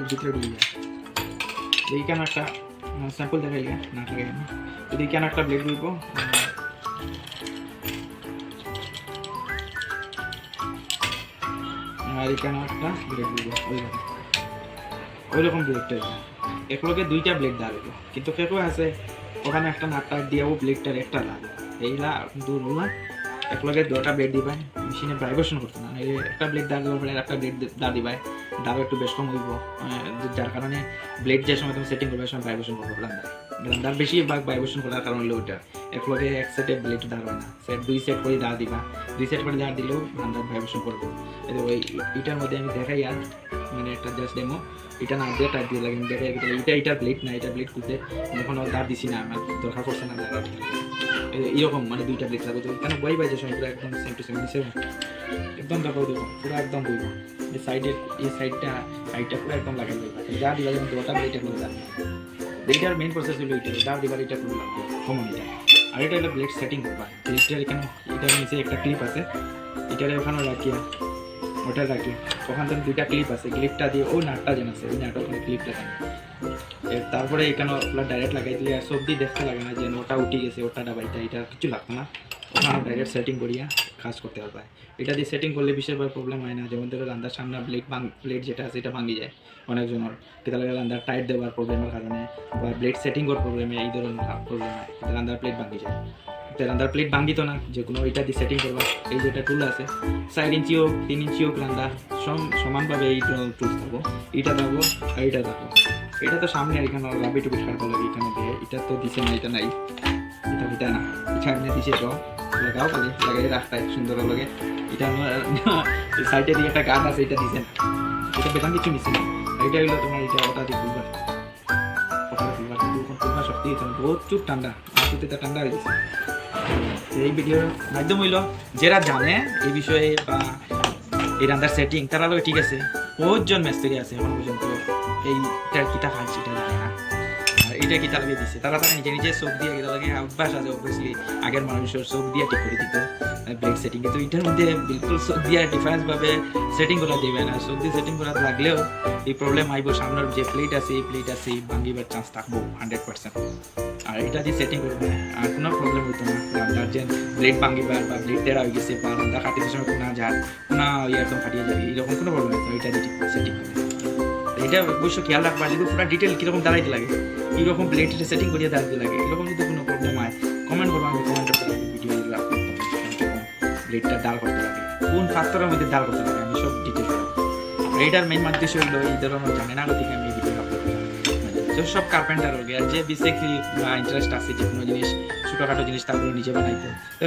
ভিতরে ঢুকে যায়। এইখানে একটা স্যাম্পল দেখাই না থাকে না, যদি এইখানে একটা ব্লেড দিব, আর এখানে একটা ব্লেড দিব, ওইরকম ব্লেডটা একলগে দুইটা ব্লেড দাঁড়াইব, কিন্তু কেউ আছে ওখানে একটা নাটটা দিয়েও ব্লেডটার একটা লাগে, এইলা দূর না একলগে দুটা ব্লেড দিবাই, মেশিনে ভাইব্রেশন করতে না, একটা ব্লেড দাঁড় দেওয়ার পরে একটা ব্লেড দাঁড় দিবাই, দাঁড়ও একটু বেশ কম হইব, যার কারণে ব্লেড যে সময় তুমি সেটিং করবে সময় ভাইব্রেশন করবো দাঁড় বেশিরভাগ ভাইব্রেশন করার কারণ হলো ওইটা একলগে এক সেটে ব্লেড দাঁড় হয় না, সেট দুই সেট করে দাঁড় দিবা, দুই সেট করে দাঁড় দিলেও দাঁড় ভাইব্রেশন করবো। ওই এটার মধ্যে আমি দেখাই আর মানে একটা জাস্ট ডেমো, এটা না দিয়ে টাইপ দিয়ে লাগে দেখাই, এটা ব্লেড না, এটা ব্লেড খুলতে এখন দাঁড় দিছি না, আমার দরকার পড়ছে না দাঁড়, এরকম মানে দুইটা ব্লেড লাগবে, তো কেন বই বাই যে সময় পুরো একদম সেম টু সেম নিচে একদম দেখাও দেবো পুরো একদম বইব, এই সাইডের এই সাইডটা পুরো একদম লাগাই দেবো, যা দিবা যেমন দুটা ব্লেড করে দাঁড়, এইটার মেইন প্রসেস হলো এটা দাঁড় দিবার এটা পুরো লাগবে কমন এটা, আর এটা হলো ব্লেড সেটিং করবা, ব্লেডটার এখানে এটার নিচে একটা ক্লিপ আছে, এটার ওখানে রাখিয়া ওটা রাখি, ওখান থেকে দুইটা ক্লিপ আছে, ক্লিপটা দিয়ে ওই নাটটা যেন আছে ওই নাটটা ওখানে ক্লিপটা থাকে, তারপরে এখানে ওগুলো ডাইরেক্ট লাগাই দিলে আর সব দিয়ে দেখতে লাগে না যে ওটা উঠে গেছে ওটা ডাবাইটা, এটা কিছু লাগতো না, ওখানে ডাইরেক্ট সেটিং করিয়া কাজ করতে পারবে। এটা দিয়ে সেটিং করলে বিশেষভাবে প্রবলেম হয় না, যেমন ধরো রান্নার সামনে ব্লেড যেটা আছে এটা ভাঙি যায় অনেকজনের, কেতা লাগে রান্নার টাইট দেওয়ার প্রবলেমের কারণে বা ব্লেড সেটিংয়ের প্রবলেমে এই ধরনের প্রবলেম হয়, রান্নার প্লেট ভাঙি যায়, রান্নার প্লেট ভাঙিত না যে কোনো ওইটা দিয়ে সেটিং করবা, এই যেটা টুল আছে 4 ইঞ্চি হোক 3 ইঞ্চি হোক রান্না সমানভাবে এই টুলস থাকবো, এটা থাকবো আর এটা থাকবো, এটা তো সামনে আর এখানে রাবি টুপি খারাপ লাগে এখানে দিয়ে, এটা তো দিছে না, এটা নাই, এটা না এখানে দিছে, তো লাগাও খালি লাগাই রাস্তায় সুন্দর লাগে, এটা সাইডে দিয়ে একটা গাছ আছে এটা দিছে না, এটা বেতন কিছু নিচ্ছে না, এটা হলো তোমার এটা ওটা দিয়ে খুলবা, ওটা খুলবা কিন্তু খুলবা সত্যি প্রচুর ঠান্ডা, মাটিতে ঠান্ডা হয়ে গেছে। এই ভিডিওর মাধ্যম হইল যারা জানে এই বিষয়ে বা এই রান্নার সেটিং তারা লোক ঠিক আছে, বহুতজন মিস্ত্রি আছে এখন পর্যন্ত এইটার কিতা খাইছে এটা জানে না, আর এটা কিতা লাগিয়ে দিচ্ছে তারা নিজে নিজে চোখ দিয়ে এটা লাগে অভ্যাস আছে, অবভিয়াসলি আগের মানুষের চোখ দিয়ে ঠিক করে দিত ব্লেড সেটিং, কিন্তু এটার মধ্যে বিলকুল চোখ দিয়ে ডিফারেন্সভাবে সেটিং করা দেবে না, চোখ দিয়ে সেটিং করা লাগলেও এই প্রবলেম আইব, সামনের যে প্লেট আছে এই প্লেট আছে ভাঙিবার চান্স থাকবো 100%, আর এটা দিয়ে সেটিং করবে আর কোনো প্রবলেম হতো না, রান্নার যে ব্লেড ভাঙিবার বা ব্লেড টেরা হয়ে গেছে বা রান্না কাটিতে সময় কোনো যার কোনো একদম ফাটিয়ে যাবে এরকম কোনো প্রবলেম হতো, এটা দিয়ে সেটিং করবে, এটা অবশ্যই খেয়াল রাখবা, যদি পুরো ডিটেল কীরকম দাঁড়াইতে লাগে কীরকম ব্লেডটা সেটিং করিয়ে দাঁড়াতে লাগে, এরকম যদি কোনো প্রবলেম হয় কমেন্ট করবো, আমি কমেন্ট করতে লাগে ভিডিও ব্লেডটা দাঁড় করতে লাগে, কোন পাত্রের মধ্যে দাঁড় করতে লাগে আমি সব ডিটেল করবো, এইটার মেইন উদ্দেশ্য হলো এই ধরনের জানে না গতিকে আমি ভিডিও আপলোড করি, সব কার্পেন্টার হয়ে আর যে বেসিক বা ইন্টারেস্ট আছে যে কোনো জিনিস ছোটোখাটো জিনিস তারপরে নিজে বানাইতে